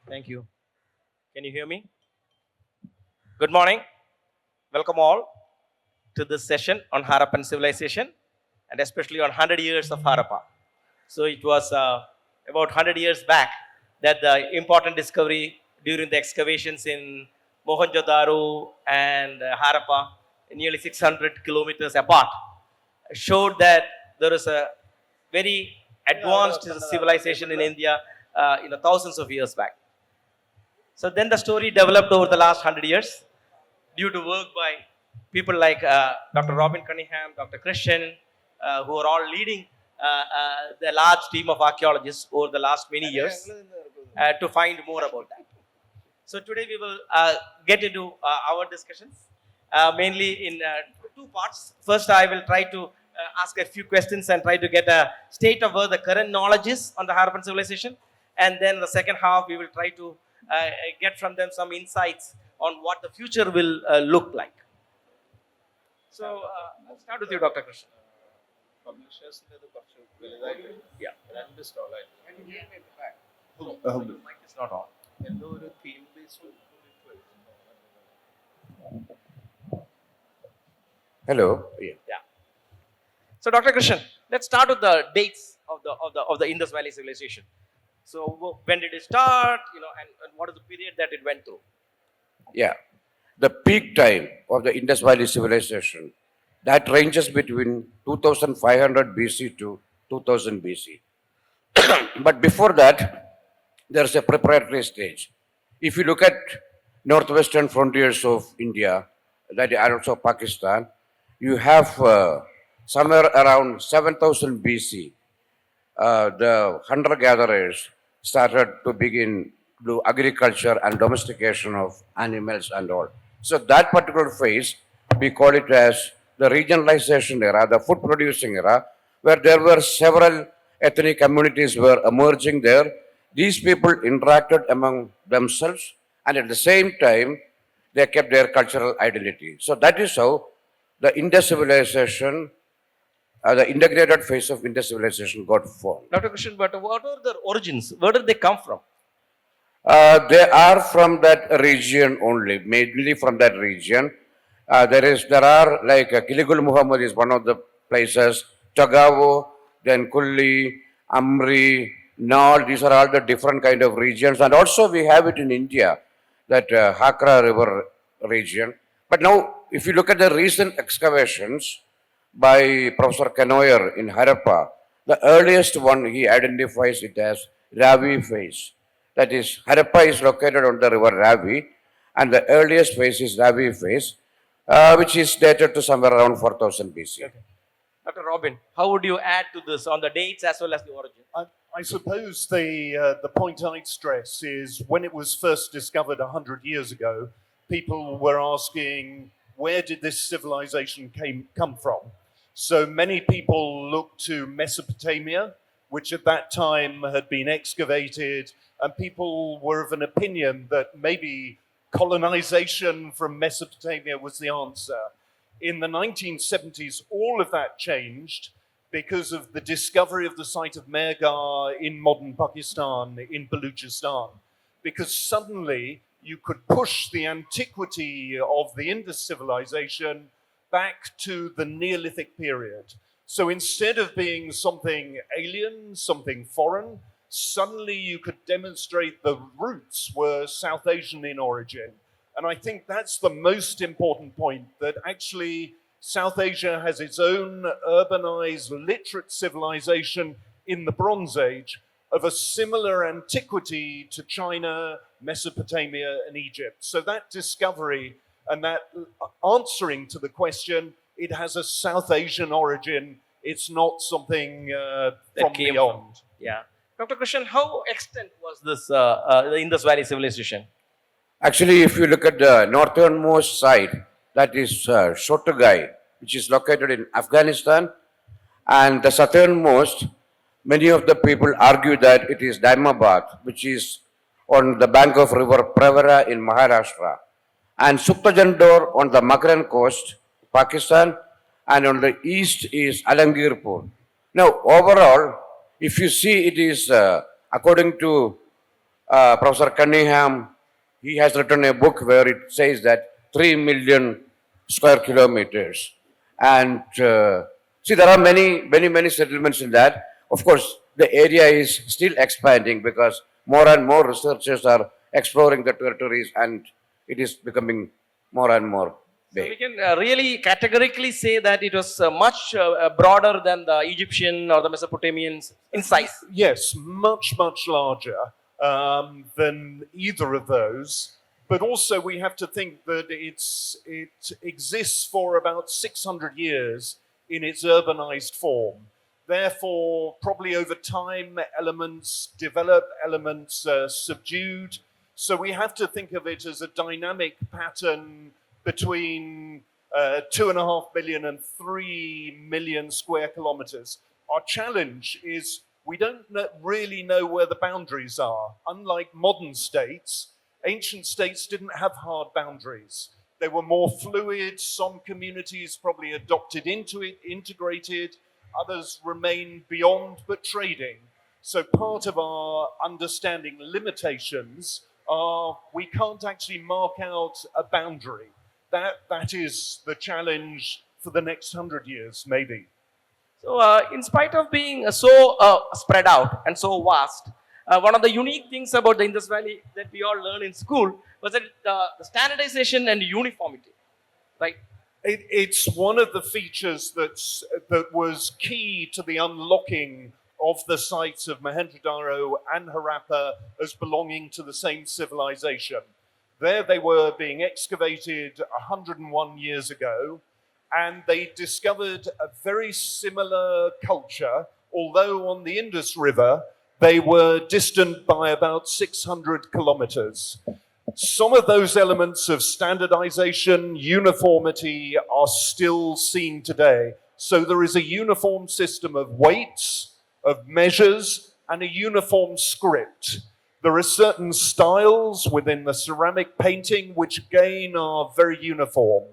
Thank you. Can you hear me? Good morning. Welcome all to this session on Harappan civilization and especially on 100 years of Harappa. So it was about 100 years back that the important discovery during the excavations in Mohenjo-daro and Harappa, nearly 600 kilometers apart, showed that there is a very advanced civilization in India, thousands of years back. So then the story developed over the last 100 years due to work by people like Dr. Robin Cunningham, Dr. Krishnan, who are all leading the large team of archaeologists over the last many years to find more about that. So today we will get into our discussions mainly in two parts. First, I will try to ask a few questions and try to get a state of where the current knowledge is on the Harappan civilization. And then the second half, we will try to get from them some insights on what the future will look like. So I'll start with you, Dr. Krishnan. Publishers Yeah. Mic is not on. Hello. Yeah. So, Dr. Krishnan, let's start with the dates of the Indus Valley civilization. So, when did it start? And what is the period that it went through? Yeah. The peak time of the Indus Valley civilization that ranges between 2500 BC to 2000 BC. But before that, there's a preparatory stage. If you look at northwestern frontiers of India, that is also Pakistan, you have somewhere around 7000 BC, the hunter-gatherers started to begin do agriculture and domestication of animals and all. So that particular phase, we call it as the regionalization era, the food producing era, where there were several ethnic communities were emerging there. These people interacted among themselves and at the same time, they kept their cultural identity. So that is how the Indus civilization, the integrated phase of Indus civilization got formed. Dr. Krishnan, but what are their origins? Where did they come from? They are from that region only, mainly from that region. There are like Kiligul Muhammad is one of the places, Tagavo, then Kulli, Amri, Nal, these are all the different kind of regions. And also we have it in India, that Hakra River region. But now, if you look at the recent excavations by Professor Kanoyer in Harappa, the earliest one he identifies it as Ravi phase. That is, Harappa is located on the river Ravi, and the earliest phase is Ravi phase, which is dated to somewhere around 4000 BC. Okay. Dr. Robin, how would you add to this on the dates as well as the origin? I suppose the point I'd stress is when it was first discovered 100 years ago, people were asking, where did this civilization come from? So many people looked to Mesopotamia, which at that time had been excavated, and people were of an opinion that maybe colonization from Mesopotamia was the answer. In the 1970s, all of that changed because of the discovery of the site of Mehrgarh in modern Pakistan, in Baluchistan, because suddenly you could push the antiquity of the Indus civilization back to the Neolithic period. So instead of being something alien, something foreign, suddenly you could demonstrate the roots were South Asian in origin. And I think that's the most important point, that actually South Asia has its own urbanized, literate civilization in the Bronze Age of a similar antiquity to China, Mesopotamia, and Egypt. So that discovery and that answering to the question, it has a South Asian origin. It's not something from beyond. Yeah. Dr. Krishnan, how extent was this the Indus Valley civilization? Actually, if you look at the northernmost side, that is Shotagai, which is located in Afghanistan, and the southernmost, many of the people argue that it is Daimabad, which is on the bank of river Pravara in Maharashtra, and Suktajandor on the Makran coast, Pakistan, and on the east is Alangirpur. Now, overall, if you see, it is according to Professor Cunningham, he has written a book where it says that 3 million square kilometers. And see, there are many settlements in that. Of course, the area is still expanding because more and more researchers are exploring the territories and it is becoming more and more So we big. can really categorically say that it was much broader than the Egyptian or the Mesopotamians in size. Yes, much, much larger than either of those. But also, we have to think that it exists for about 600 years in its urbanized form. Therefore, probably over time, elements develop, elements subdued. So we have to think of it as a dynamic pattern between 2.5 million and 3 million square kilometers. Our challenge is we don't really know where the boundaries are. Unlike modern states, ancient states didn't have hard boundaries. They were more fluid. Some communities probably adopted into it, integrated. Others remained beyond but trading. So part of our understanding limitations are we can't actually mark out a boundary. That is the challenge for the next 100 years, maybe. So, in spite of being so spread out and so vast, one of the unique things about the Indus Valley that we all learned in school was that the standardization and uniformity, right? It's one of the features that was key to the unlocking of the sites of Mohenjo-daro and Harappa as belonging to the same civilization. There they were being excavated 101 years ago, and they discovered a very similar culture, although on the Indus River, they were distant by about 600 kilometers. Some of those elements of standardization, uniformity are still seen today. So there is a uniform system of weights, of measures, and a uniform script. There are certain styles within the ceramic painting which again are very uniform.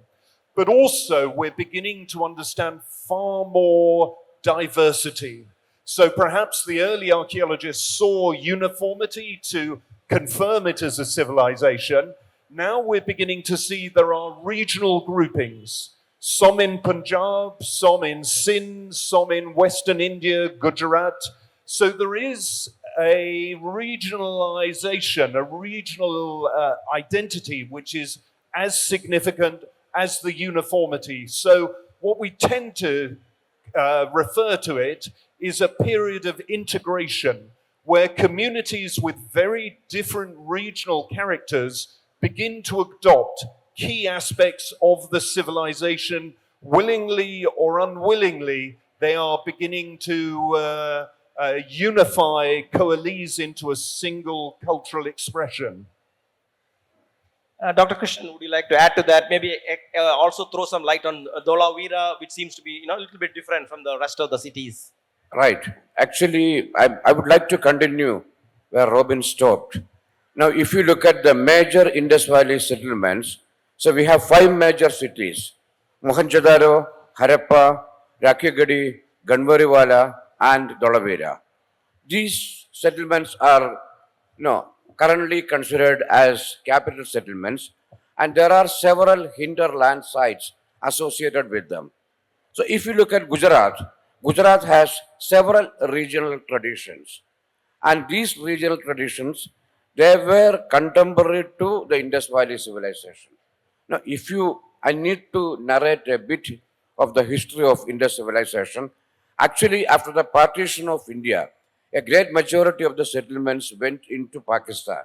But also we're beginning to understand far more diversity. So perhaps the early archaeologists saw uniformity to confirm it as a civilization. Now we're beginning to see there are regional groupings. Some in Punjab, some in Sindh, some in Western India, Gujarat. So there is a regionalization, a regional identity which is as significant as the uniformity. So what we tend to refer to it is a period of integration where communities with very different regional characters begin to adopt key aspects of the civilization. Willingly or unwillingly, they are beginning to unify, coalesce into a single cultural expression. Dr. Krishnan, would you like to add to that? Maybe also throw some light on Dholavira, which seems to be a little bit different from the rest of the cities. Right. Actually, I would like to continue where Robin stopped. Now, if you look at the major Indus Valley settlements, so we have 5 major cities: Mohenjo-daro, Harappa, Rakhiagadi, Ganwariwala, and Dholavira. These settlements are currently considered as capital settlements, and there are several hinterland sites associated with them. So if you look at Gujarat, Gujarat has several regional traditions, and these regional traditions, they were contemporary to the Indus Valley civilization. Now, I need to narrate a bit of the history of Indus civilization. Actually, after the partition of India, a great majority of the settlements went into Pakistan,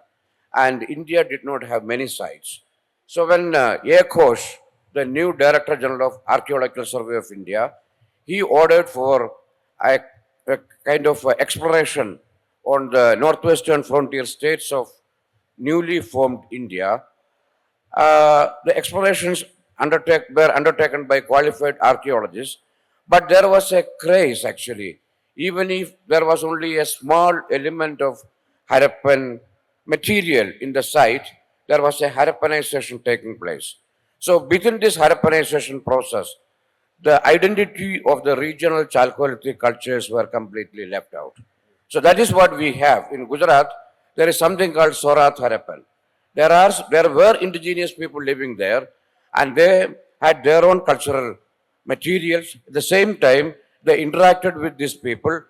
and India did not have many sites. So when A. Ghosh, the new Director General of Archaeological Survey of India, he ordered for a kind of exploration on the northwestern frontier states of newly formed India. The explorations were undertaken by qualified archaeologists, but there was a craze actually. Even if there was only a small element of Harappan material in the site, there was a Harappanization taking place. So within this Harappanization process, the identity of the regional Chalcolithic cultures were completely left out. So that is what we have. In Gujarat, there is something called Sorath Harappan. There were indigenous people living there, and they had their own cultural materials. At the same time, they interacted with these people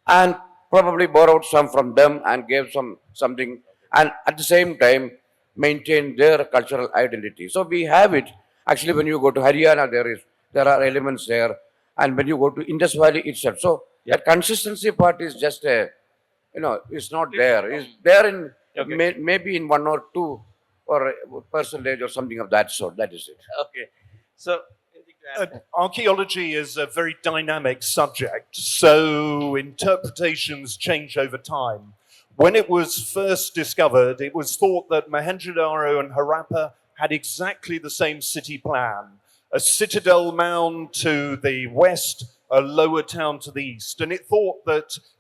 and probably borrowed some from them and gave something, and at the same time maintained their cultural identity. So we have it. Actually, when you go to Haryana, there are elements there, and when you go to Indus Valley itself. So that consistency part is just it's not there. It's there in maybe in 1 or 2 or percentage or something of that sort. That is it. Okay. So, anything to add? Archaeology is a very dynamic subject, so interpretations change over time. When it was first discovered, it was thought that Mohenjo-daro and Harappa had exactly the same city plan. A citadel mound to the west, a lower town to the east. And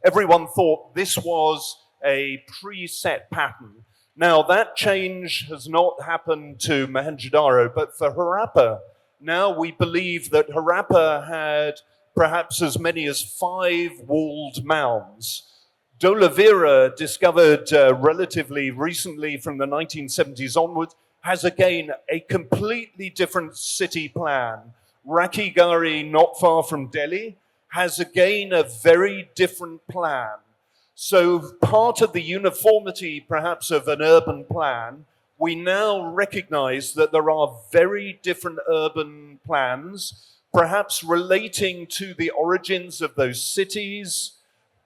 everyone thought this was a preset pattern. Now, that change has not happened to Mohenjo-daro, but for Harappa, now we believe that Harappa had perhaps as many as 5 walled mounds. Dolavira, discovered relatively recently from the 1970s onwards, has again a completely different city plan. Rakhigarhi, not far from Delhi, has again a very different plan. So part of the uniformity, perhaps, of an urban plan, we now recognize that there are very different urban plans, perhaps relating to the origins of those cities,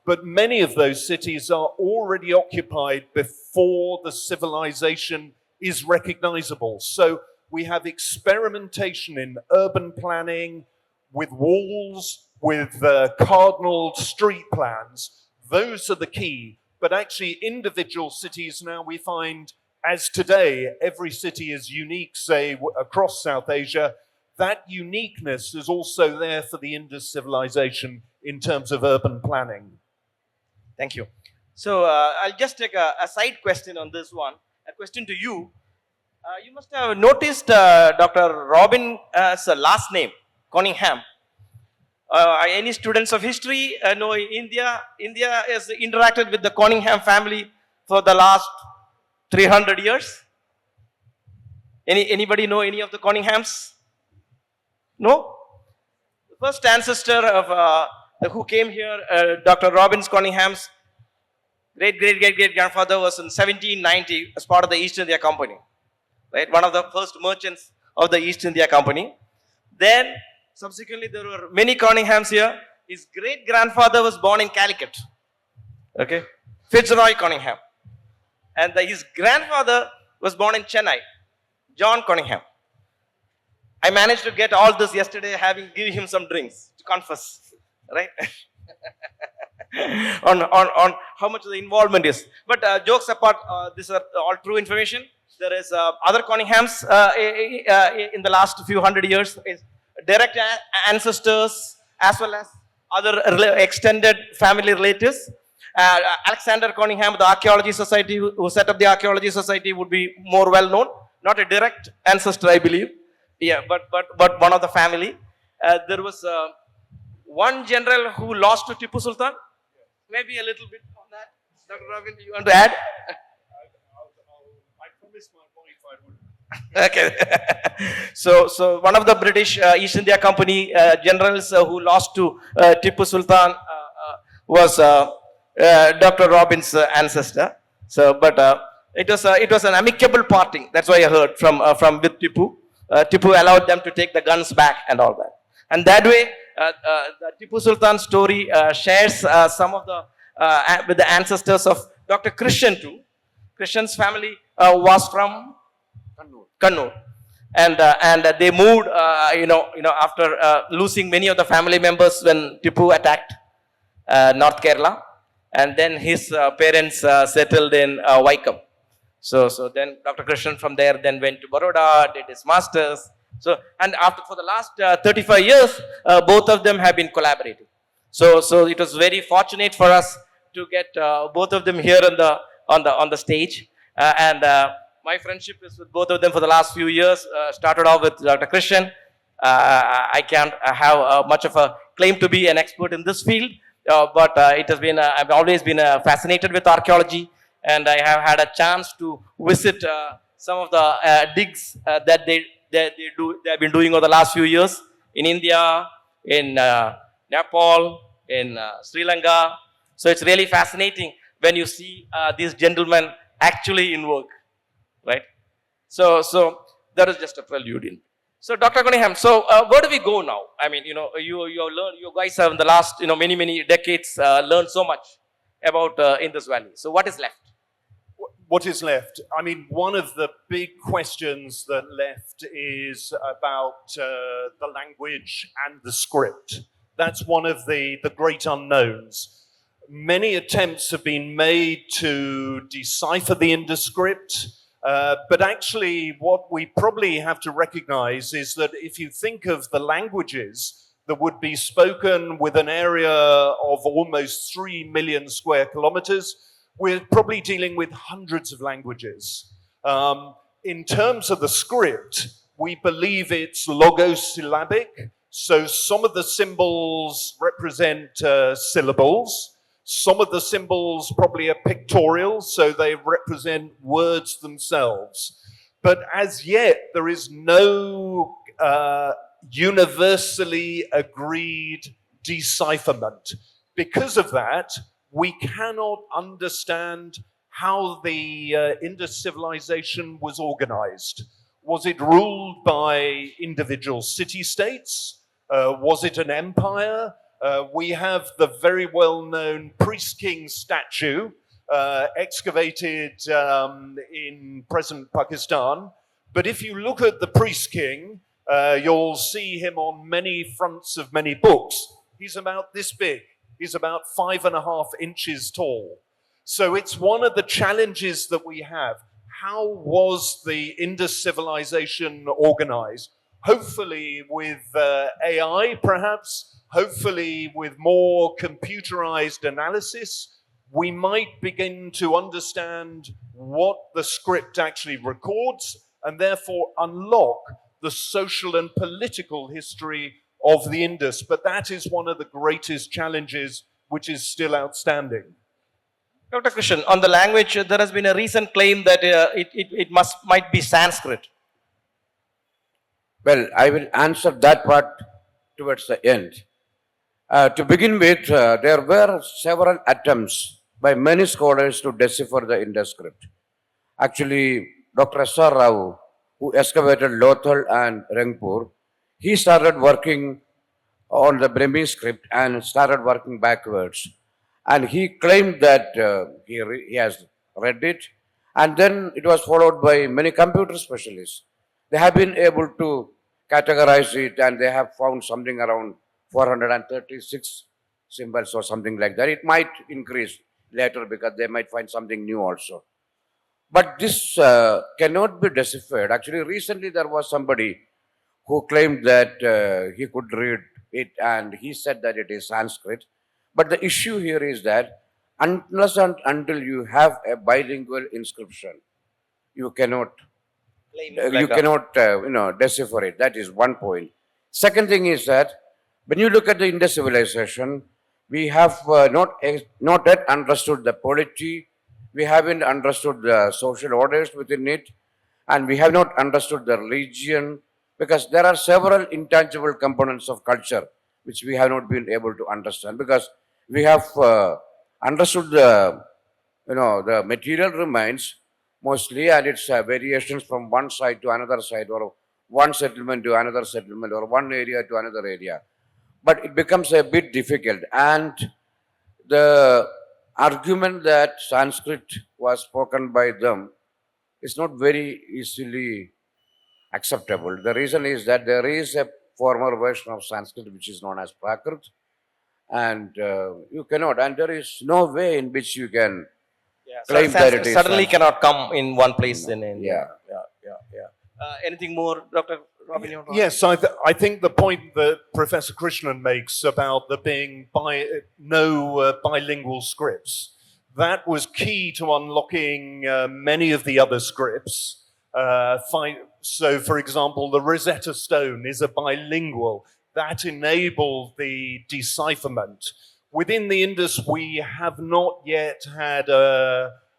but many of those cities are already occupied before the civilization is recognizable. So we have experimentation in urban planning with walls, with cardinal street plans. Those are the key. But actually, individual cities now we find, as today, every city is unique, say, across South Asia. That uniqueness is also there for the Indus civilization in terms of urban planning. Thank you. So, I'll just take a side question on this one. A question to you. You must have noticed Dr. Robin's last name, Coningham. Any students of history know India? India has interacted with the Coningham family for the last 300 years. Anybody know any of the Coninghams? No? The first ancestor of who came here, Dr. Robin's Coningham's great-great-great-great-grandfather was in 1790 as part of the East India Company. Right? One of the first merchants of the East India Company. Then, subsequently, there were many Coninghams here. His great-grandfather was born in Calicut. Okay? Fitzroy Coningham. And his grandfather was born in Chennai. John Coningham. I managed to get all this yesterday, giving him some drinks to confess. Right? on how much the involvement is. But jokes apart, these are all true information. There is other Coninghams in the last few hundred years, direct ancestors as well as other extended family relatives. Alexander Coningham, the Archaeology Society, who set up the Archaeology Society, would be more well known. Not a direct ancestor, I believe. Yeah, but one of the family. There was one general who lost to Tipu Sultan. Maybe a little bit on that. Dr. Robin, do you want to add? I promised my wife I would. Okay. So one of the British East India Company generals who lost to Tipu Sultan was Dr. Robin's ancestor. So, but it was an amicable parting. That's why I heard from with Tipu. Tipu allowed them to take the guns back and all that. And that way, the Tipu Sultan story shares some of the with the ancestors of Dr. Krishnan too. Krishnan's family was from Kannur, and they moved, after losing many of the family members when Tipu attacked North Kerala, and then his parents settled in Vaikam. So then Dr. Krishnan from there then went to Baroda, did his masters. So, and for the last 35 years, both of them have been collaborating. So it was very fortunate for us to get both of them here on the stage. And my friendship is with both of them for the last few years. Started off with Dr. Krishnan. I can't have much of a claim to be an expert in this field, but it has been. I've always been fascinated with archaeology, and I have had a chance to visit some of the digs that they have been doing over the last few years in India, in Nepal, in Sri Lanka. So it's really fascinating when you see these gentlemen actually in work, right? So that is just a prelude in. So Dr. Coningham, so where do we go now? I mean, you learn, you guys have in the last many decades learned so much about Indus Valley. So what is left? What is left? I mean, one of the big questions that left is about the language and the script. That's one of the great unknowns. Many attempts have been made to decipher the Indus script. But actually, what we probably have to recognize is that if you think of the languages that would be spoken with an area of almost 3 million square kilometers, we're probably dealing with hundreds of languages. In terms of the script, we believe it's logosyllabic, so some of the symbols represent syllables. Some of the symbols probably are pictorial, so they represent words themselves. But as yet, there is no universally agreed decipherment. Because of that, we cannot understand how the Indus civilization was organized. Was it ruled by individual city-states? Was it an empire? We have the very well-known priest-king statue excavated in present Pakistan. But if you look at the priest-king, you'll see him on many fronts of many books. He's about this big. He's about 5.5 inches tall. So it's one of the challenges that we have. How was the Indus civilization organized? Hopefully with AI, perhaps. Hopefully, with more computerized analysis, we might begin to understand what the script actually records and therefore unlock the social and political history of the Indus. But that is one of the greatest challenges which is still outstanding. Dr. Krishnan, on the language, there has been a recent claim that it might be Sanskrit. Well, I will answer that part towards the end. To begin with, there were several attempts by many scholars to decipher the Indus script. Actually, Dr. S.R. Rao, who excavated Lothal and Rangpur, he started working on the Brahmi script and started working backwards. And he claimed that he has read it, and then it was followed by many computer specialists. They have been able to categorize it, and they have found something around 436 symbols or something like that. It might increase later because they might find something new also. But this cannot be deciphered. Actually, recently there was somebody who claimed that he could read it, and he said that it is Sanskrit. But the issue here is that unless and until you have a bilingual inscription, you cannot decipher it. That is one point. Second thing is that when you look at the Indus civilization, we have not yet understood the polity, we haven't understood the social orders within it, and we have not understood the religion, because there are several intangible components of culture which we have not been able to understand, because we have understood the material remains mostly, and its variations from one side to another side, or one settlement to another settlement, or one area to another area. But it becomes a bit difficult, and the argument that Sanskrit was spoken by them is not very easily acceptable. The reason is that there is a former version of Sanskrit which is known as Prakrit, and you cannot, and there is no way in which you can claim that it is suddenly Sanskrit. Cannot come in one place in India. Yeah. Anything more, Dr. Robin? Yes, I think the point that Professor Krishnan makes about there being no bilingual scripts, that was key to unlocking many of the other scripts. So, for example, the Rosetta Stone is a bilingual. That enabled the decipherment. Within the Indus, we have not yet had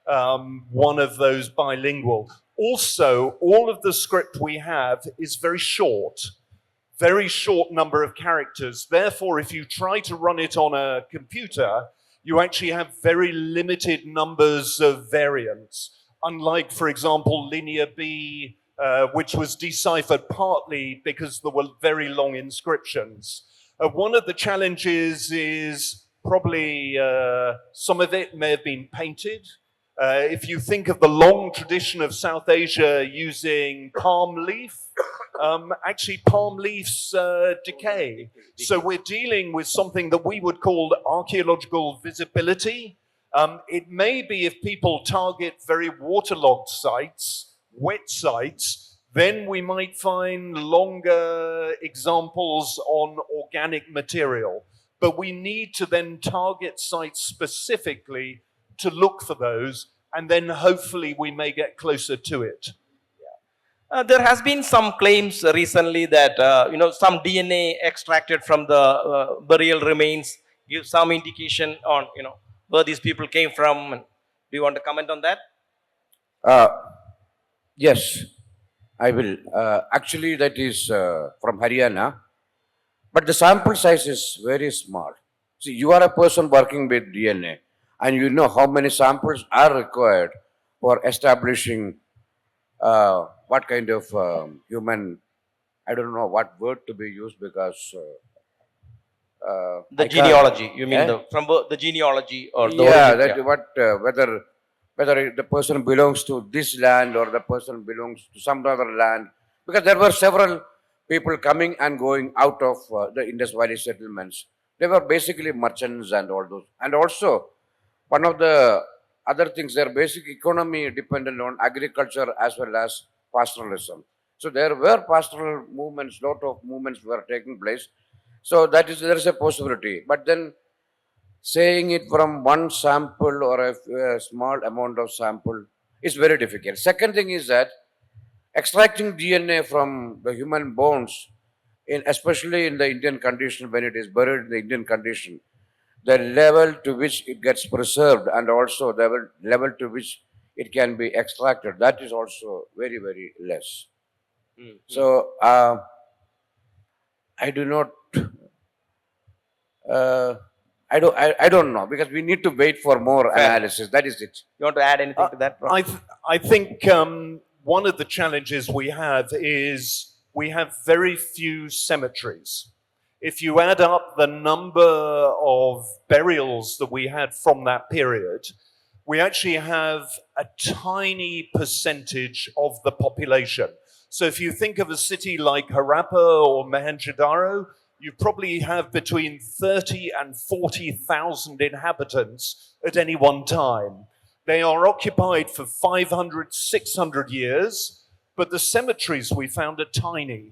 one of those bilingual. Also, all of the script we have is very short number of characters. Therefore, if you try to run it on a computer, you actually have very limited numbers of variants. Unlike, for example, Linear B, which was deciphered partly because there were very long inscriptions. One of the challenges is probably some of it may have been painted. If you think of the long tradition of South Asia using palm leaf, actually palm leaves decay. So we're dealing with something that we would call archaeological visibility. It may be if people target very waterlogged sites, wet sites, then we might find longer examples on organic material. But we need to then target sites specifically to look for those, and then hopefully we may get closer to it. There has been some claims recently that some DNA extracted from the burial remains give some indication on where these people came from. Do you want to comment on that? Yes, I will. Actually, that is from Haryana, but the sample size is very small. See, you are a person working with DNA, and you know how many samples are required for establishing what kind of human, I don't know what word to be used because The genealogy, you mean the genealogy or the yeah, origin? that what whether the person belongs to this land or the person belongs to some other land, because there were several people coming and going out of the Indus Valley settlements. They were basically merchants and all those, and also one of the other things, their basic economy depended on agriculture as well as pastoralism. So there were pastoral movements, lot of movements were taking place. So there is a possibility. But then saying it from one sample or a small amount of sample is very difficult. Second thing is that extracting DNA from the human bones, especially in the Indian condition, when it is buried in the Indian condition, the level to which it gets preserved and also the level to which it can be extracted, that is also very, very less. Mm-hmm. So I do not, I don't know, because we need to wait for more analysis. That is it. You want to add anything to that? I think one of the challenges we have is we have very few cemeteries. If you add up the number of burials that we had from that period, we actually have a tiny percentage of the population. So if you think of a city like Harappa or Mohenjo-daro, you probably have between 30 and 40,000 inhabitants at any one time. They are occupied for 500, 600 years, but the cemeteries we found are tiny.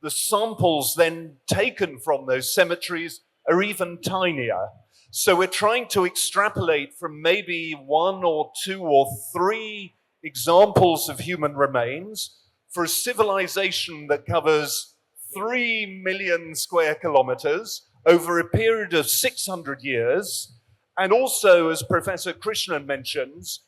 The samples then taken from those cemeteries are even tinier. So we're trying to extrapolate from maybe 1 or 2 or 3 examples of human remains for a civilization that covers 3 million square kilometers over a period of 600 years. And also, as Professor Krishnan mentions,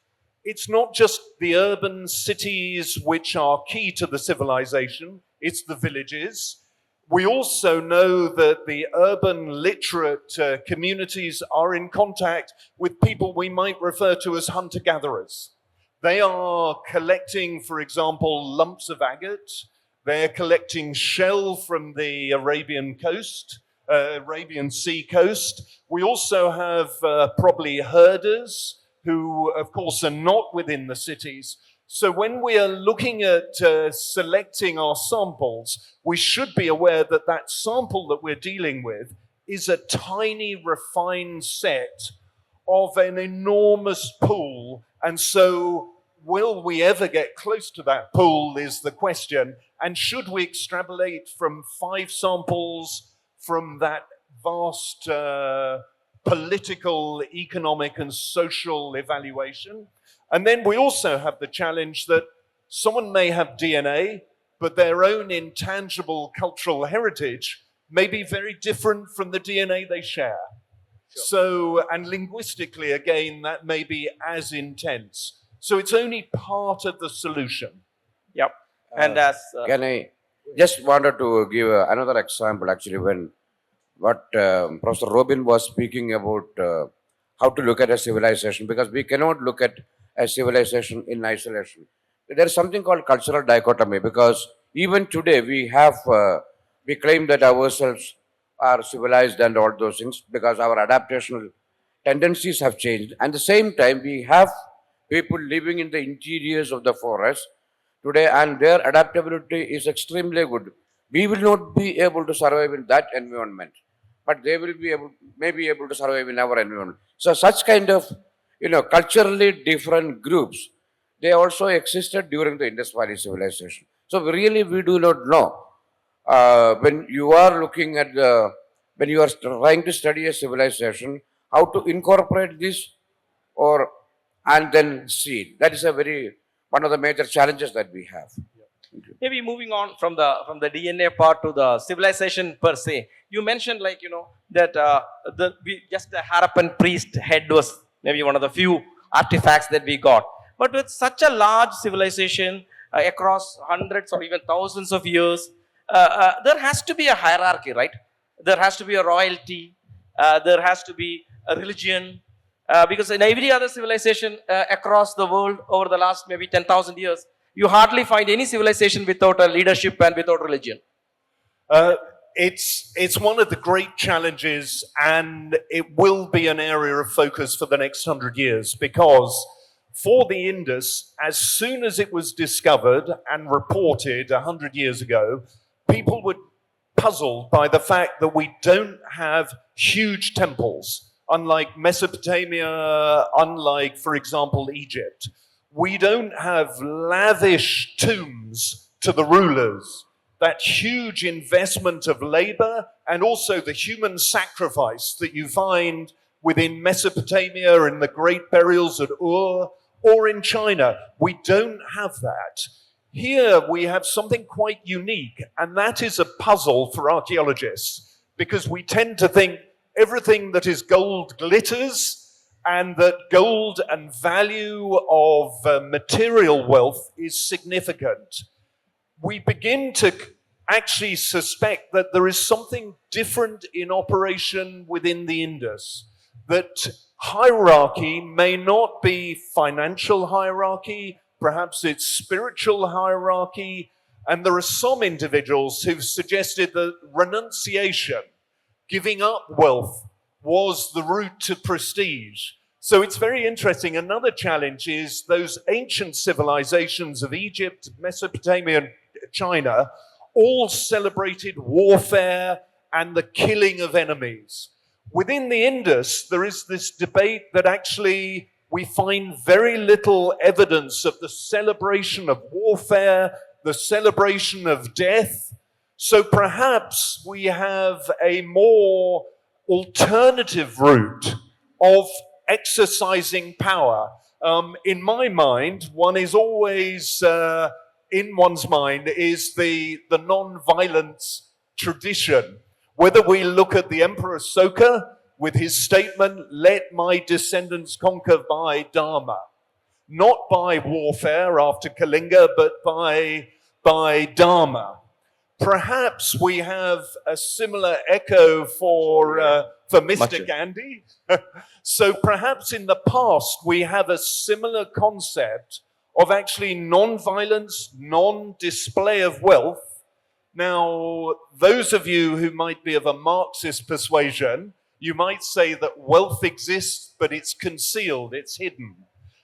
it's not just the urban cities which are key to the civilization, it's the villages. We also know that the urban literate communities are in contact with people we might refer to as hunter-gatherers. They are collecting, for example, lumps of agate. They're collecting shell from the Arabian Sea coast. We also have probably herders who, of course, are not within the cities. So when we are looking at selecting our samples, we should be aware that that sample that we're dealing with is a tiny, refined set of an enormous pool. And so will we ever get close to that pool is the question. And should we extrapolate from 5 samples from that vast political, economic, and social evaluation? And then we also have the challenge that someone may have DNA, but their own intangible cultural heritage may be very different from the DNA they share. So, and linguistically, again, that may be as intense. So it's only part of the solution. Yep. And as Can I just wanted to give another example actually when what Professor Robin was speaking about how to look at a civilization, because we cannot look at a civilization in isolation. There is something called cultural dichotomy, because even today we claim that ourselves are civilized and all those things because our adaptational tendencies have changed. And at the same time, we have people living in the interiors of the forest today, and their adaptability is extremely good. We will not be able to survive in that environment, but they will be able, may be able to survive in our environment. So such kind of, culturally different groups, they also existed during the Indus Valley civilization. So really, we do not know. When you are looking at when you are trying to study a civilization, how to incorporate this or and then see it. That is one of the major challenges that we have. maybe moving on from the DNA part to the civilization per se. You mentioned that just the Harappan priest head was maybe one of the few artifacts that we got. But with such a large civilization across hundreds or even thousands of years, there has to be a hierarchy, right? There has to be a royalty. There has to be a religion. Because in every other civilization across the world over the last maybe 10,000 years, you hardly find any civilization without a leadership and without religion. It's one of the great challenges, and it will be an area of focus for the next 100 years, because for the Indus, as soon as it was discovered and reported 100 years ago, people were puzzled by the fact that we don't have huge temples. Unlike Mesopotamia, unlike, for example, Egypt, we don't have lavish tombs to the rulers. That huge investment of labor and also the human sacrifice that you find within Mesopotamia in the great burials at Ur or in China, we don't have that. Here we have something quite unique, and that is a puzzle for archaeologists, because we tend to think everything that is gold glitters, and that gold and value of material wealth is significant. We begin to actually suspect that there is something different in operation within the Indus, that hierarchy may not be financial hierarchy, perhaps it's spiritual hierarchy, and there are some individuals who've suggested that renunciation, giving up wealth, was the route to prestige. So it's very interesting. Another challenge is those ancient civilizations of Egypt, Mesopotamia, and China all celebrated warfare and the killing of enemies. Within the Indus, there is this debate that actually we find very little evidence of the celebration of warfare, the celebration of death. So perhaps we have a more alternative route of exercising power. In my mind, one is always, in one's mind, is the non-violence tradition. Whether we look at the Emperor Soka with his statement, "Let my descendants conquer by Dharma," not by warfare after Kalinga, but by Dharma. Perhaps we have a similar echo for Mr. Gandhi. So perhaps in the past we have a similar concept of actually non-violence, non-display of wealth. Now, those of you who might be of a Marxist persuasion, you might say that wealth exists, but it's concealed, it's hidden.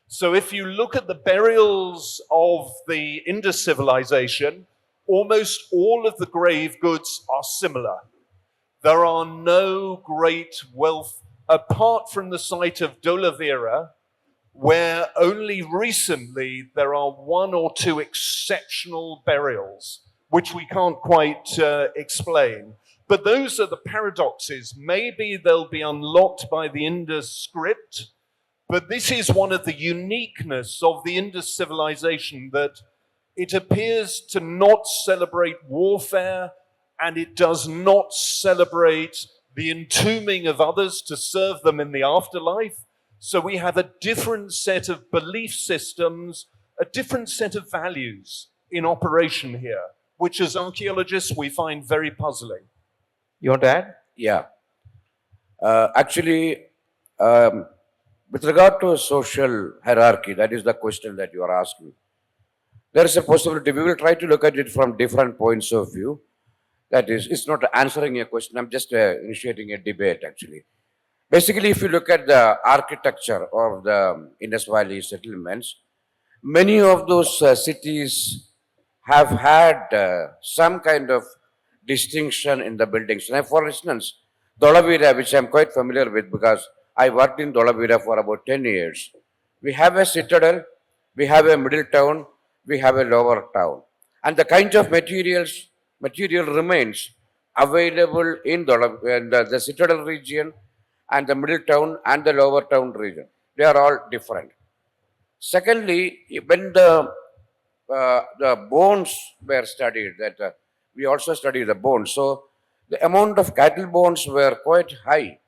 So if you look at the burials of the Indus civilization, almost all of the grave goods are similar. There are no great wealth apart from the site of Dholavira, where only recently there are one or two exceptional burials, which we can't quite explain. But those are the paradoxes. Maybe they'll be unlocked by the Indus script, but this is one of the uniqueness of the Indus civilization, that it appears to not celebrate warfare, and it does not celebrate the entombing of others to serve them in the afterlife. So we have a different set of belief systems, a different set of values in operation here, which as archaeologists we find very puzzling. You want to add? Yeah. Actually, with regard to social hierarchy, that is the question that you are asking. There is a possibility. We will try to look at it from different points of view. That is, it's not answering a question. I'm just initiating a debate, actually. Basically, if you look at the architecture of the Indus Valley settlements, many of those cities have had some kind of distinction in the buildings. Now, for instance, Dholavira, which I'm quite familiar with because I worked in Dholavira for about 10 years. We have a citadel, we have a middle town, we have a lower town. And the kind of material remains available in the citadel region and the middle town and the lower town region. They are all different. Secondly, when the bones were studied, we also studied the bones. So the amount of cattle bones were quite high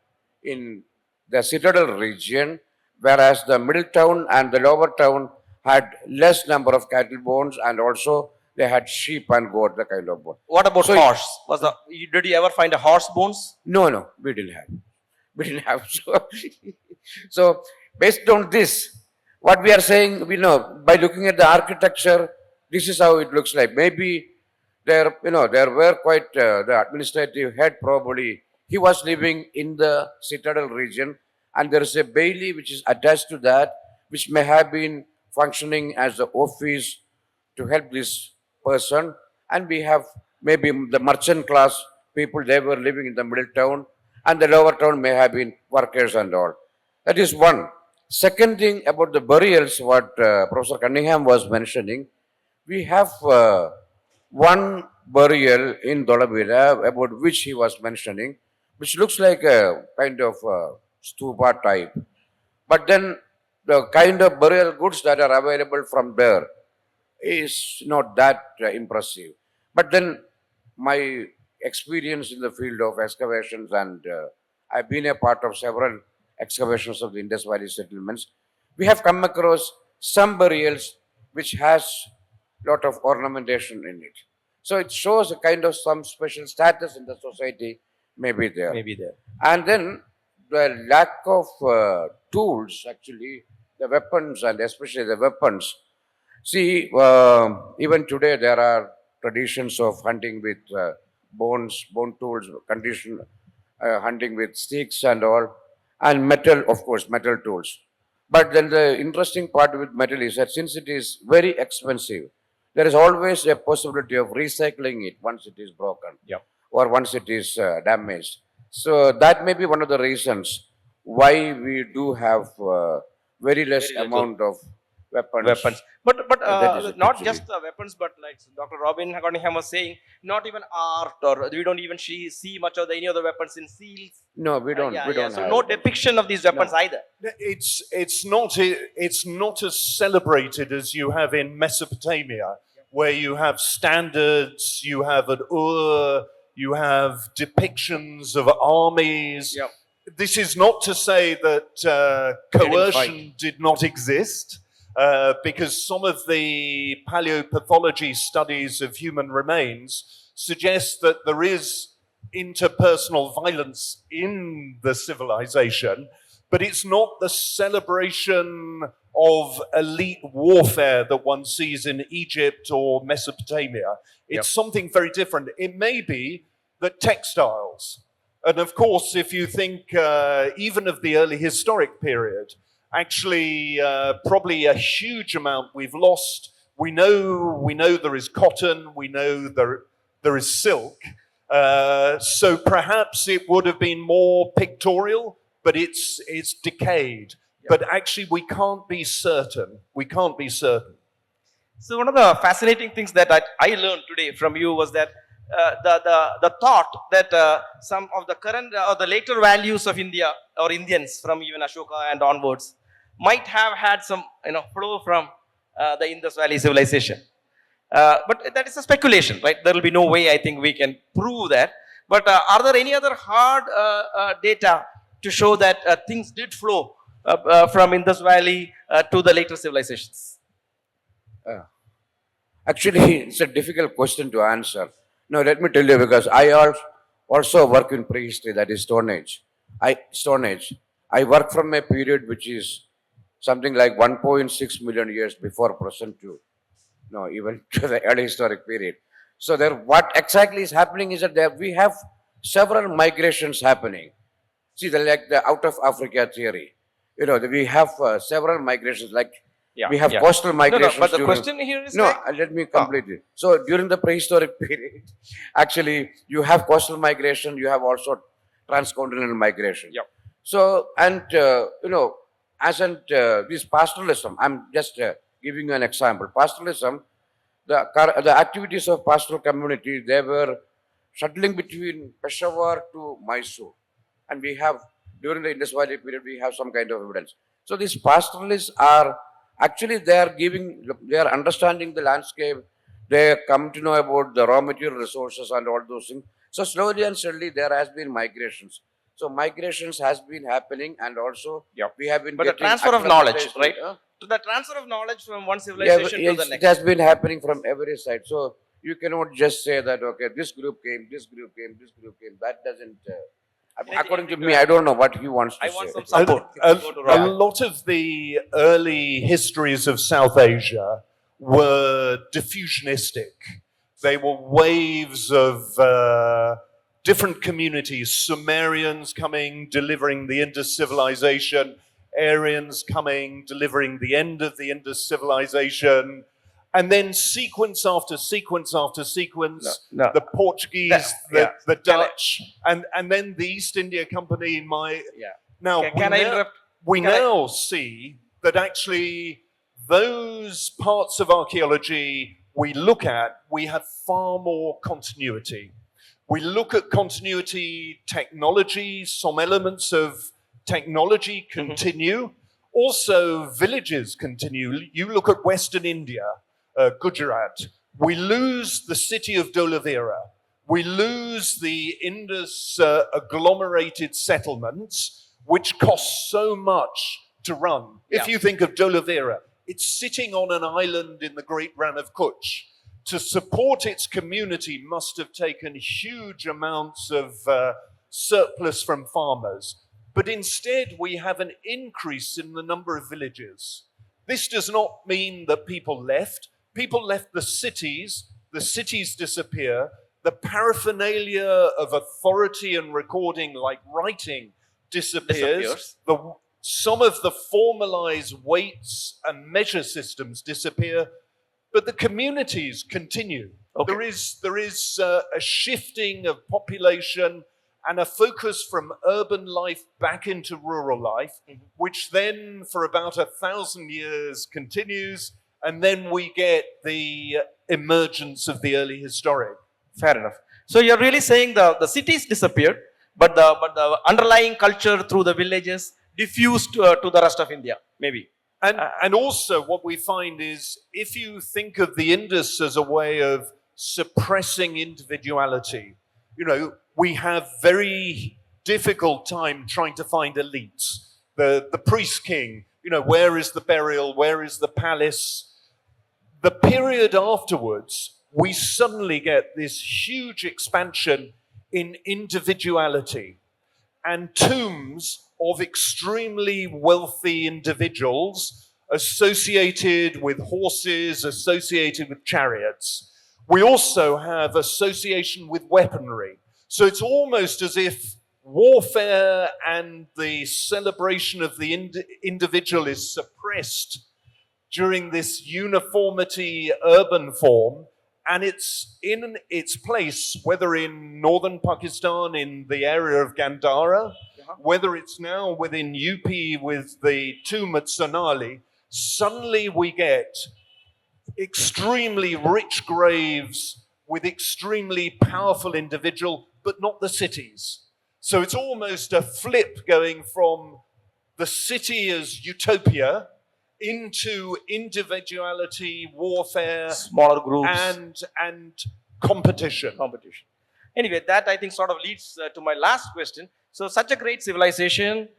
in the citadel region, whereas the middle town and the lower town had less number of cattle bones, and also they had sheep and goat, the kind of bone. What about So- horse? Did you ever find a horse bones? No, we didn't have. We didn't have. So based on this, what we are saying, we know by looking at the architecture, this is how it looks like. Maybe there were quite the administrative head probably. He was living in the citadel region, and there is a bailey which is attached to that, which may have been functioning as the office to help this person. And we have maybe the merchant class people, they were living in the middle town, and the lower town may have been workers and all. That is one. Second thing about the burials, what Professor Cunningham was mentioning, we have one burial in Dholavira about which he was mentioning, which looks like a kind of stupa type. But then the kind of burial goods that are available from there is not that impressive. But then my experience in the field of excavations, and I've been a part of several excavations of the Indus Valley settlements, we have come across some burials which has lot of ornamentation in it. So it shows a kind of some special status in the society may be there. Maybe there. And then the lack of tools, actually, the weapons, and especially the weapons. See, even today there are traditions of hunting with bone tools, hunting with sticks and all, and metal, of course, metal tools. But then the interesting part with metal is that since it is very expensive, there is always a possibility of recycling it once it is broken, Yeah. or once it is damaged. So that may be one of the reasons why we do have very less Very little. amount of weapons. But that is it, not actually. just the weapons, but like Dr. Robin Coningham was saying, not even art, or we don't even see much of any of the weapons in seals. No, we don't. Yeah, we yeah. don't So have. no depiction of these weapons either. It's not as celebrated as you have in Mesopotamia, where you have standards, you have an you have depictions of armies. Yeah. This is not to say that coercion did not exist, because some of the paleopathology studies of human remains suggest that there is interpersonal violence in the civilization, but it's not the celebration of elite warfare that one sees in Egypt or Mesopotamia. It's something very different. It may be that textiles, and of course, if you think even of the early historic period, actually probably a huge amount we've lost. We know there is cotton, we know there is silk. So perhaps it would have been more pictorial, but it's decayed. But actually, we can't be certain. We can't be certain. So one of the fascinating things that I learned today from you was that the thought that some of the current or the later values of India or Indians from even Ashoka and onwards might have had some flow from the Indus Valley civilization. But that is a speculation, right? There will be no way I think we can prove that. But are there any other hard data to show that things did flow from Indus Valley to the later civilizations? Actually, it's a difficult question to answer. No, let me tell you, because I also work in prehistory, that is Stone Age. Stone Age. I work from a period which is something like 1.6 million years before present to, no, even to the early historic period. So there, what exactly is happening is that there we have several migrations happening. See, like the out of Africa theory. You know, we have several migrations, like we have coastal migrations. But the question here is let me complete it. So during the prehistoric period, actually, you have coastal migration, you have also transcontinental migration. Yeah. So, and, as in this pastoralism, I'm just giving you an example. Pastoralism, the activities of pastoral community, they were shuttling between Peshawar to Mysore. And we have, during the Indus Valley period, we have some kind of evidence. So these pastoralists are, actually they are understanding the landscape, they come to know about the raw material resources and all those things. So slowly and steadily there has been migrations. So migrations has been happening, and also we have been the transfer of knowledge, right? To the transfer of knowledge from one civilization to the next. It has been happening from every side. So you cannot just say that, okay, this group came, this group came, this group came. That doesn't, according to me, I don't know what he wants to say. I want some support. A lot of the early histories of South Asia were diffusionistic. They were waves of different communities, Sumerians coming, delivering the Indus civilization, Aryans coming, delivering the end of the Indus civilization, and then sequence after sequence after sequence, the Portuguese, the Dutch, and then the East India Company. Now, we now see that actually those parts of archaeology we look at, we have far more continuity. We look at continuity technology, some elements of technology continue. Also, villages continue. You look at Western India, Gujarat. We lose the city of Dholavira. We lose the Indus agglomerated settlements, which cost so much to run. If you think of Dholavira, it's sitting on an island in the Great Rann of Kutch. To support its community must have taken huge amounts of surplus from farmers. But instead, we have an increase in the number of villages. This does not mean that people left. People left the cities disappear. The paraphernalia of authority and recording, like writing, disappears. Some of the formalized weights and measure systems disappear. But the communities continue. Okay. There is a shifting of population and a focus from urban life back into rural life, which then for about 1,000 years continues, and then we get the emergence of the early historic. Fair enough. So you're really saying the cities disappeared, but the underlying culture through the villages diffused to the rest of India, maybe. And also what we find is, if you think of the Indus as a way of suppressing individuality, we have very difficult time trying to find elites. The priest king, where is the burial? Where is the palace? The period afterwards, we suddenly get this huge expansion in individuality and tombs of extremely wealthy individuals associated with horses, associated with chariots. We also have association with weaponry. So it's almost as if warfare and the celebration of the individual is suppressed during this uniformity urban form, and it's in its place, whether in northern Pakistan, in the area of Gandhara, whether it's now within UP with the tomb at Sonali, suddenly we get extremely rich graves with extremely powerful individual, but not the cities. So it's almost a flip going from the city as utopia into individuality, warfare, smaller groups, and competition. Anyway, that I think sort of leads to my last question. So, such a great civilization,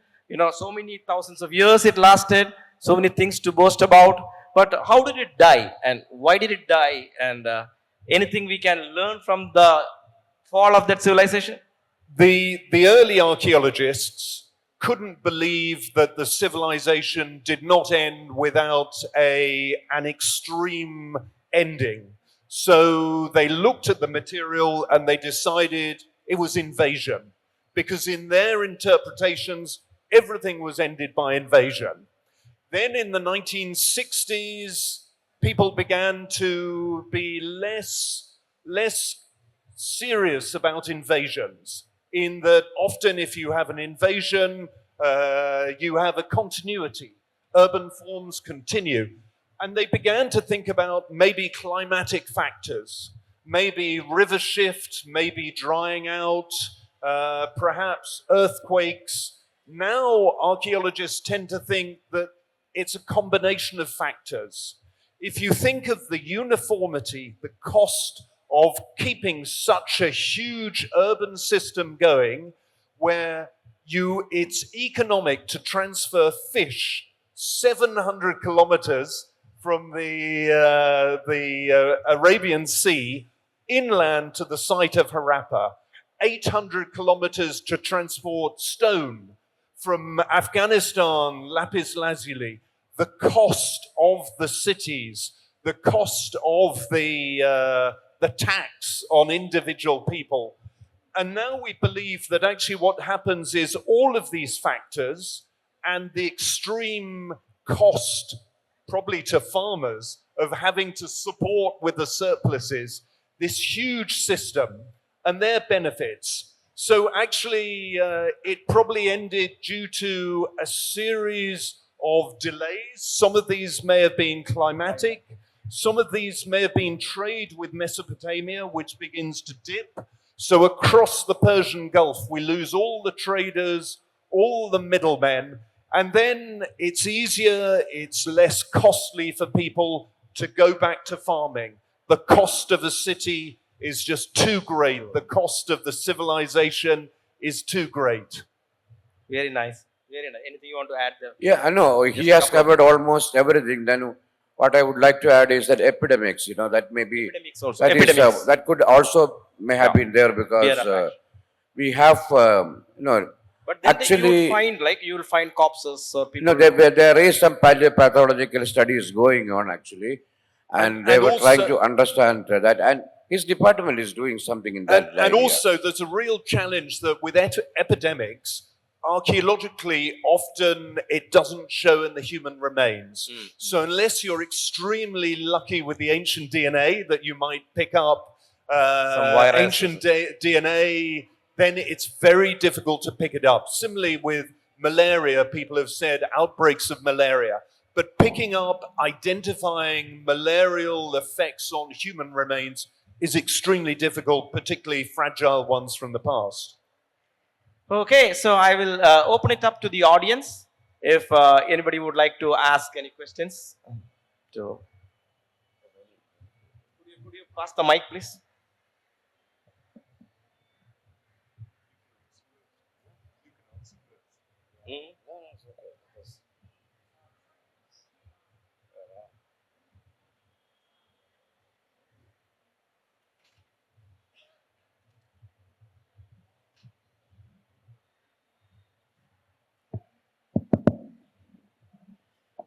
so many thousands of years it lasted, so many things to boast about. But how did it die, and why did it die? And anything we can learn from the fall of that civilization? The early archaeologists couldn't believe that the civilization did not end without an extreme ending. So they looked at the material and they decided it was invasion, because in their interpretations, everything was ended by invasion. Then in the 1960s, people began to be less serious about invasions, in that often if you have an invasion, you have a continuity. Urban forms continue. And they began to think about maybe climatic factors, maybe river shift, maybe drying out, perhaps earthquakes. Now archaeologists tend to think that it's a combination of factors. If you think of the uniformity, the cost of keeping such a huge urban system going, where it's economic to transfer fish 700 kilometers from the Arabian Sea inland to the site of Harappa, 800 kilometers to transport stone from Afghanistan, lapis lazuli, the cost of the cities, the cost of the tax on individual people. And now we believe that actually what happens is all of these factors and the extreme cost, probably to farmers, of having to support with the surpluses this huge system and their benefits. So actually, it probably ended due to a series of delays. Some of these may have been climatic. Some of these may have been trade with Mesopotamia, which begins to dip. So across the Persian Gulf, we lose all the traders, all the middlemen, and then it's easier, it's less costly for people to go back to farming. The cost of a city is just too great. The cost of the civilization is too great. Very nice. Very nice. Anything you want to add there? Yeah, I know. He has covered almost everything. Then what I would like to add is that epidemics, that may be, Epidemics also. that could also may have been there, because we have, But then actually, you will find corpses or people. there is some paleopathological studies going on actually, and they were also, trying to understand that, and his department is doing something in that. And also, there's a real challenge that with epidemics, archaeologically, often it doesn't show in the human remains. So unless you're extremely lucky with the ancient DNA that you might pick up ancient DNA, then it's very difficult to pick it up. Similarly with malaria, people have said outbreaks of malaria. But picking up, identifying malarial effects on human remains is extremely difficult, particularly fragile ones from the past. Okay, so I will open it up to the audience. If anybody would like to ask any questions. Could you pass the mic, please?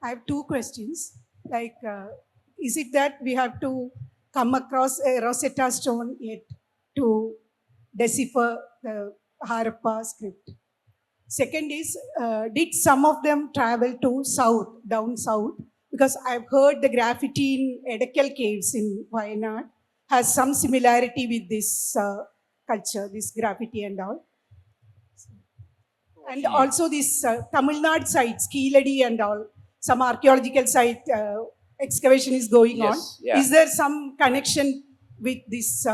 I have two questions. Is it that we have to come across a Rosetta Stone yet to decipher the Harappa script? Second is, did some of them travel to down south? Because I've heard the graffiti in Edakal caves in Wayanad has some similarity with this culture, this graffiti and all. And also this Tamil Nadu sites, Keeladi and all, some archaeological site excavation is going on. Yeah. Is there some connection with this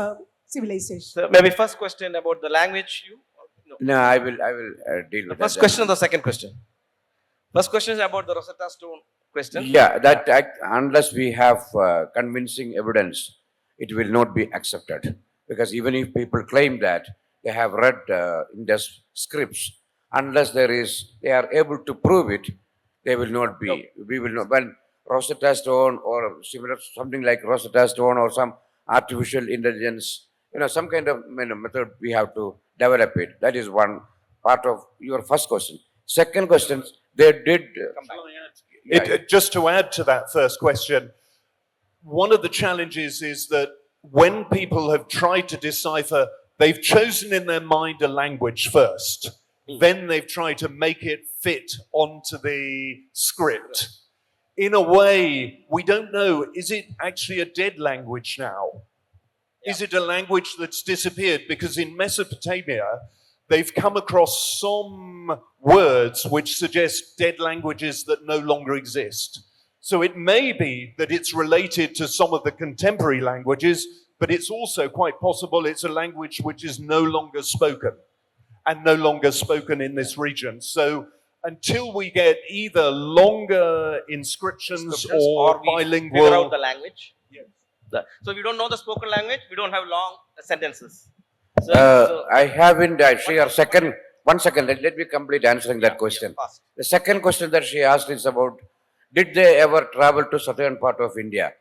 civilization? So maybe first question about the language. No, I will deal with the first that. question or the second question? First question is about the Rosetta Stone question. Yeah, unless we have convincing evidence, it will not be accepted. because even if people claim that they have read Indus scripts, unless they are able to prove it, they will not be. We will not. When Rosetta Stone or similar something like Rosetta Stone or some artificial intelligence, some kind of method, we have to develop it. That is one part of your first question. Second question, they did. Just to add to that first question, one of the challenges is that when people have tried to decipher, they've chosen in their mind a language first. Then they've tried to make it fit onto the script. In a way, we don't know, is it actually a dead language now? Yeah. Is it a language that's disappeared? Because in Mesopotamia, they've come across some words which suggest dead languages that no longer exist. So it may be that it's related to some of the contemporary languages, but it's also quite possible it's a language which is no longer spoken and no longer spoken in this region. So until we get either longer inscriptions or bilingual... figure out the language. Yes. So if we don't know the spoken language, we don't have long sentences. I haven't, one second, let me complete answering that question. The second question that she asked is about, did they ever travel to southern part of India?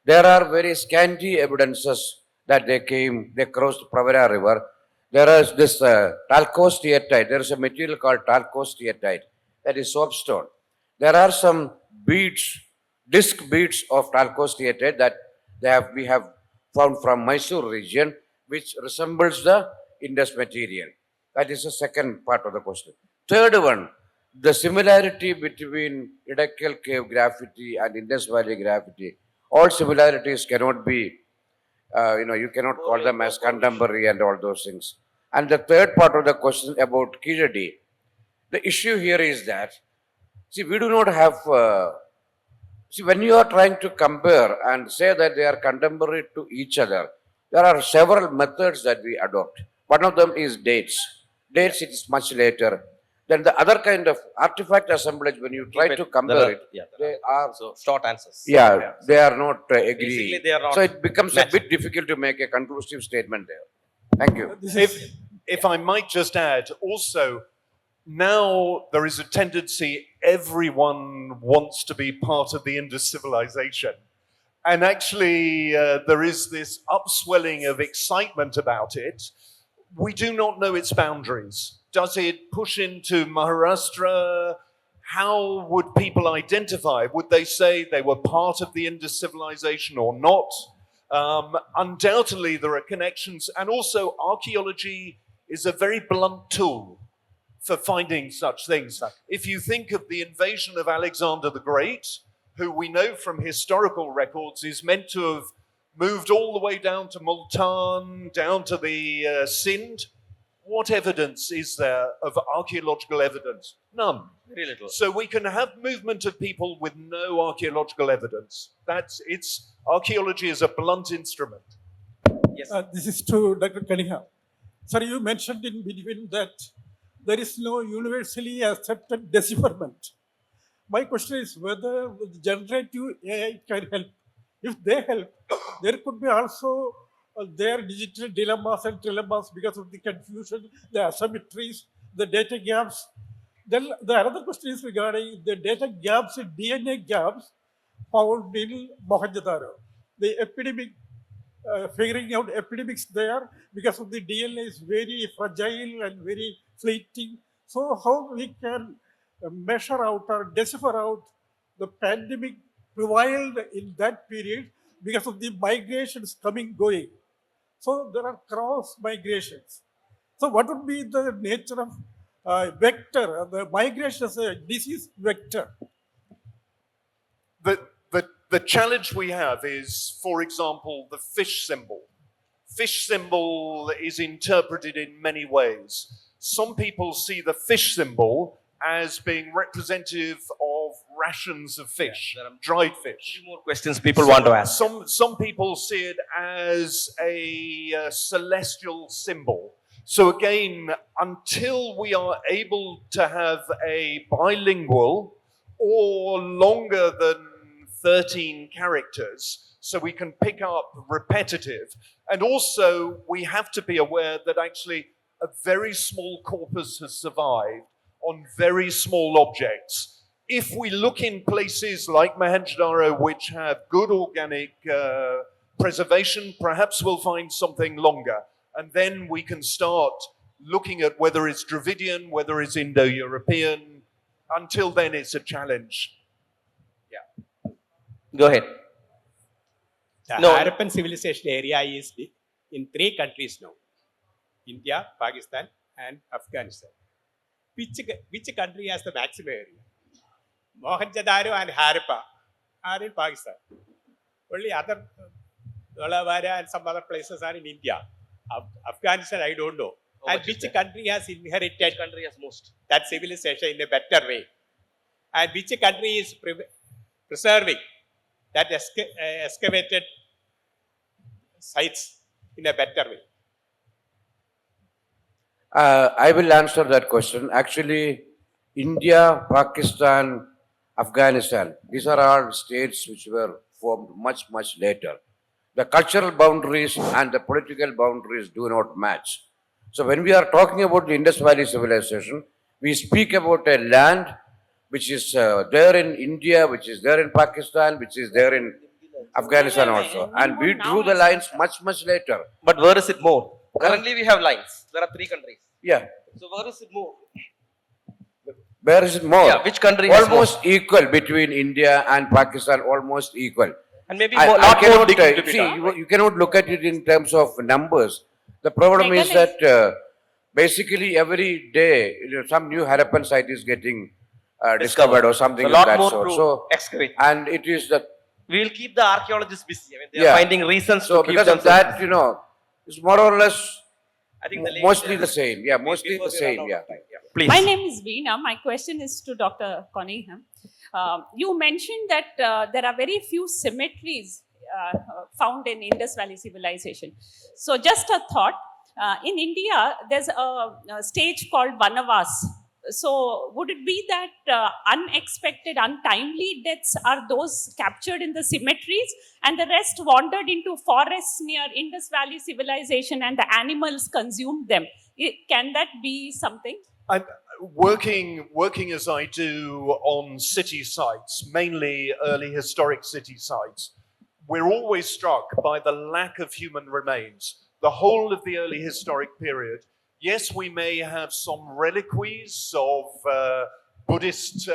There are very scanty evidences that they crossed Pravara River. There is this talcosteatite. There is a material called talcosteatite, that is soapstone. There are some beads, disc beads of talcosteatite that we have found from Mysore region, which resembles the Indus material. That is the second part of the question. Third one, the similarity between Hidakal cave graffiti and Indus Valley graffiti, all similarities cannot be, you cannot call them as contemporary and all those things. And the third part of the question about Kiradi, the issue here is that, see, we do not have, when you are trying to compare and say that they are contemporary to each other, there are several methods that we adopt. One of them is dates. Dates, it is much later. Then the other kind of artifact assemblage, when you try to compare they are so short answers. Yeah, they are not agreeing. Basically, they are not. So it becomes a bit difficult to make a conclusive statement there. Thank you. If I might just add, also, now there is a tendency, everyone wants to be part of the Indus civilization. And actually, there is this upswelling of excitement about it. We do not know its boundaries. Does it push into Maharashtra? How would people identify? Would they say they were part of the Indus civilization or not? Undoubtedly, there are connections. And also, archaeology is a very blunt tool for finding such things. If you think of the invasion of Alexander the Great, who we know from historical records is meant to have moved all the way down to Multan, down to the Sindh. What evidence is there of archaeological evidence? None. Very little. So we can have movement of people with no archaeological evidence. Archaeology is a blunt instrument. Yes. This is to Dr. Coningham. Sir, you mentioned in between that there is no universally accepted decipherment. My question is whether the generative AI can help. If they help, there could be also their digital dilemmas and trilemmas because of the confusion, the asymmetries, the data gaps. Then the other question is regarding the data gaps and DNA gaps found in Mohenjo-daro. The epidemic, figuring out epidemics there because of the DNA is very fragile and very fleeting. So how we can measure out or decipher out the pandemic prevailed in that period because of the migrations going. So there are cross migrations. So what would be the nature of vector, the migration as a disease vector? The challenge we have is, for example, the fish symbol. Fish symbol is interpreted in many ways. Some people see the fish symbol as being representative of rations of fish, dried fish. Few more questions people want to ask. Some people see it as a celestial symbol. So again, until we are able to have a bilingual or longer than 13 characters, so we can pick up repetitive. And also, we have to be aware that actually a very small corpus has survived on very small objects. If we look in places like Mohenjo-daro, which have good organic preservation, perhaps we'll find something longer. And then we can start looking at whether it's Dravidian, whether it's Indo-European. Until then, it's a challenge. Go ahead. The No. Harappan civilization area is in 3 countries now: India, Pakistan, and Afghanistan. Which country has the maximum area? Mohenjo-daro and Harappa are in Pakistan. Only other Dolavara and some other places are in India. Afghanistan, I don't know. How And much is which that? country has inherited Country has most. that civilization in a better way? And which country is preserving that excavated sites in a better way? I will answer that question. Actually, India, Pakistan, Afghanistan, these are all states which were formed much, much later. The cultural boundaries and the political boundaries do not match. So when we are talking about the Indus Valley civilization, we speak about a land which is there in India, which is there in Pakistan, which is there in Afghanistan also. And we drew the lines much, much later. But where is it more? Currently, we have lines. There are 3 countries. Yeah. So where is it more? Where is it more? Yeah, which country has Almost equal between India and Pakistan, almost equal. And maybe I more, lot more cannot, digging to be see, done. you cannot look at it in terms of numbers. The problem is that basically every day some new Harappan site is getting discovered or something A of lot that more sort. to So, excavate. and it is that, We will keep the archaeologists busy. I mean, they are yeah. finding reasons So to keep because them of that, it's more or less I think the lady mostly there- the same. Yeah, mostly before the we run same. out Yeah. of time. Please. My name is Veena. My question is to Dr. Coningham. You mentioned that there are very few cemeteries found in Indus Valley civilization. So just a thought, in India, there's a stage called Vanavas. So would it be that unexpected, untimely deaths are those captured in the cemeteries and the rest wandered into forests near Indus Valley civilization and the animals consumed them? Can that be something? I'm working as I do on city sites, mainly early historic city sites. We're always struck by the lack of human remains. The whole of the early historic period. Yes, we may have some reliquaries of Buddhist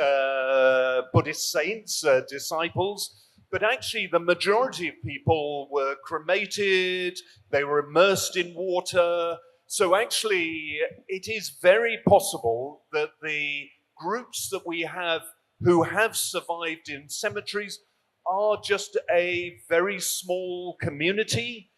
saints, disciples, but actually the majority of people were cremated, they were immersed in water. So actually, it is very possible that the groups that we have who have survived in cemeteries are just a very small community.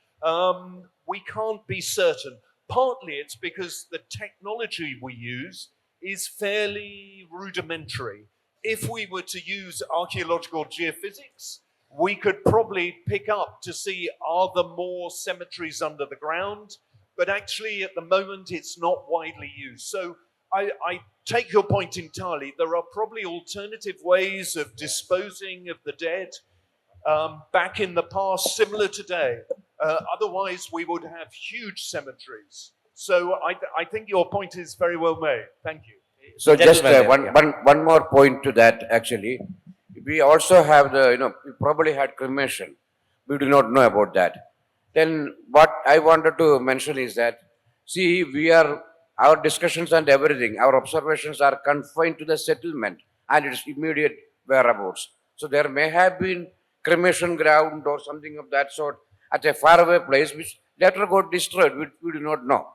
We can't be certain. Partly it's because the technology we use is fairly rudimentary. If we were to use archaeological geophysics, we could probably pick up to see are there more cemeteries under the ground, but actually at the moment it's not widely used. So I take your point entirely. There are probably alternative ways of disposing of the dead back in the past, similar today. Otherwise, we would have huge cemeteries. So I think your point is very well made. Thank you. So just Gentlemen, one more point to that actually. We also have we probably had cremation. We do not know about that. Then what I wanted to mention is that, see, our discussions and everything, our observations are confined to the settlement and its immediate whereabouts. So there may have been cremation ground or something of that sort at a faraway place which later got destroyed. We do not know.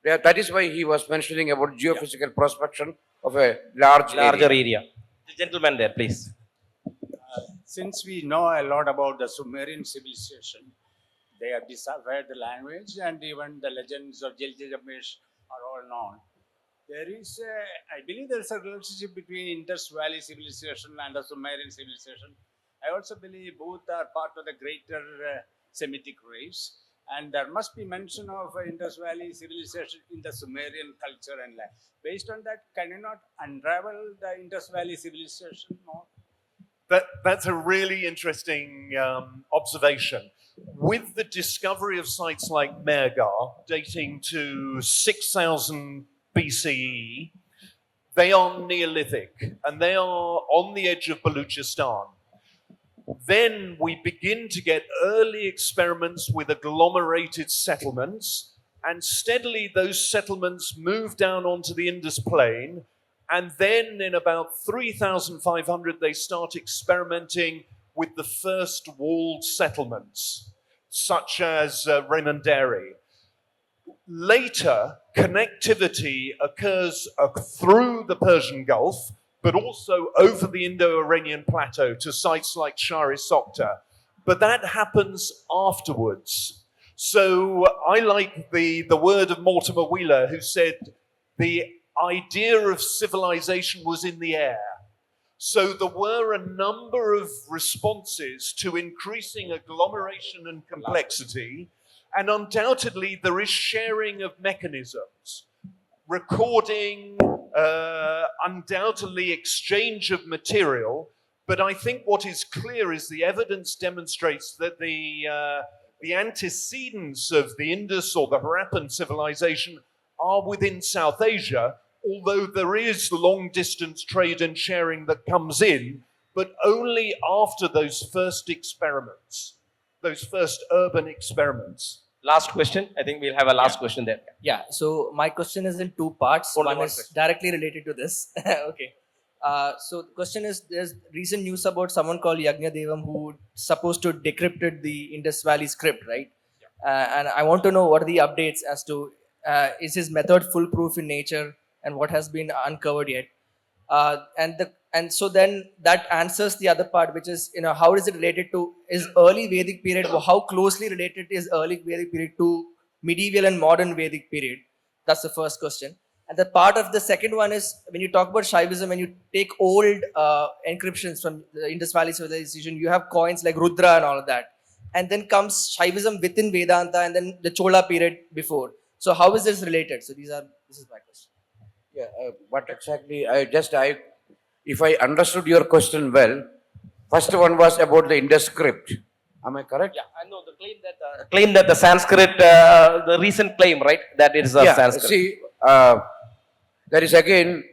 That is why he was mentioning about geophysical prospection of a larger area. The gentleman there, please. Since we know a lot about the Sumerian civilization, they have deciphered the language and even the legends of Gilgamesh are all known. I believe there is a relationship between Indus Valley civilization and the Sumerian civilization. I also believe both are part of the greater Semitic race. And there must be mention of Indus Valley civilization in the Sumerian culture and life. Based on that, can you not unravel the Indus Valley civilization more? That's a really interesting observation. With the discovery of sites like Mehrgarh, dating to 6000 BCE, they are Neolithic and they are on the edge of Baluchistan. Then we begin to get early experiments with agglomerated settlements, and steadily those settlements move down onto the Indus Plain. And then in about 3500, they start experimenting with the first walled settlements, such as Remanderi. Later, connectivity occurs through the Persian Gulf, but also over the Indo-Iranian plateau to sites like Shahri-Sokhta. But that happens afterwards. So I like the word of Mortimer Wheeler, who said the idea of civilization was in the air. So there were a number of responses to increasing agglomeration and complexity, and undoubtedly there is sharing of mechanisms, recording, undoubtedly exchange of material. But I think what is clear is the evidence demonstrates that the antecedents of the Indus or the Harappan civilization are within South Asia, although there is long-distance trade and sharing that comes in, but only after those first experiments, those first urban experiments. Last question. I think we'll have a last question there. Yeah, so my question is in two parts. Only One one is question. directly related to this. Okay. So the question is, there's recent news about someone called Yajnadevam who supposed to decrypted the Indus Valley script, right? And I want to know what are the updates as to is his method foolproof in nature and what has been uncovered yet? And so then that answers the other part, which is, how is it related to is early Vedic period? How closely related is early Vedic period to medieval and modern Vedic period? That's the first question. And the part of the second one is, when you talk about Shaivism, when you take old encryptions from the Indus Valley civilization, you have coins like Rudra and all of that. And then comes Shaivism within Vedanta and then the Chola period before. So how is this related? So this is my question. Yeah, what exactly, if I understood your question well, first one was about the Indus script. Am I correct? Yeah, I know the claim that the Sanskrit, the recent claim, right, that it is a Sanskrit. See, there is again,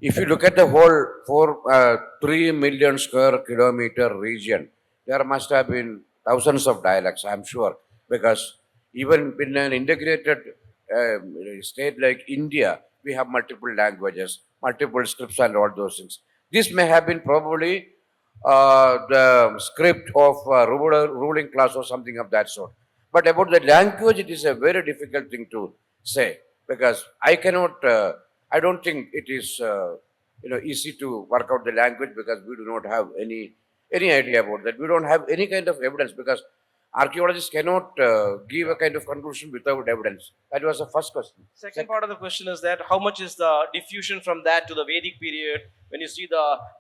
if you look at the whole 3 million square kilometer region, there must have been thousands of dialects, I'm sure, because even in an integrated state like India, we have multiple languages, multiple scripts and all those things. This may have been probably the script of ruling class or something of that sort. But about the language, it is a very difficult thing to say, because I don't think it is easy to work out the language, because we do not have any idea about that. We don't have any kind of evidence, because archaeologists cannot give a kind of conclusion without evidence. That was the first question. Second part of the question is that how much is the diffusion from that to the Vedic period? When you see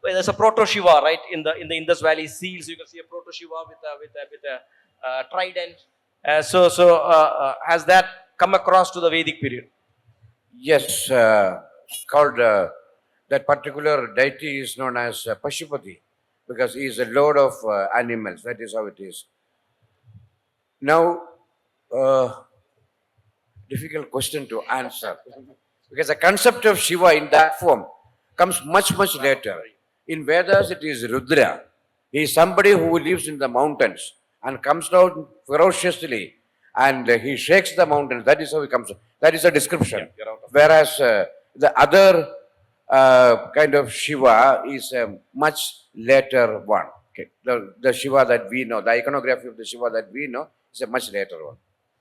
there's a proto Shiva, right, in the Indus Valley seals, you can see a proto Shiva with a trident. So has that come across to the Vedic period? Yes, called that particular deity is known as Pashupati, because he is a lord of animals. That is how it is. Now, difficult question to answer, because the concept of Shiva in that form comes much later. In Vedas, it is Rudra. He is somebody who lives in the mountains and comes down ferociously, and he shakes the mountains. That is how he comes. That is a description. Whereas the other kind of Shiva is a much later one. Okay. The Shiva that we know, the iconography of the Shiva that we know, is a much later one.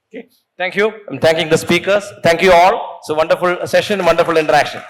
Okay. Thank you. I'm thanking the speakers. Thank you all. It's a wonderful session, wonderful interaction.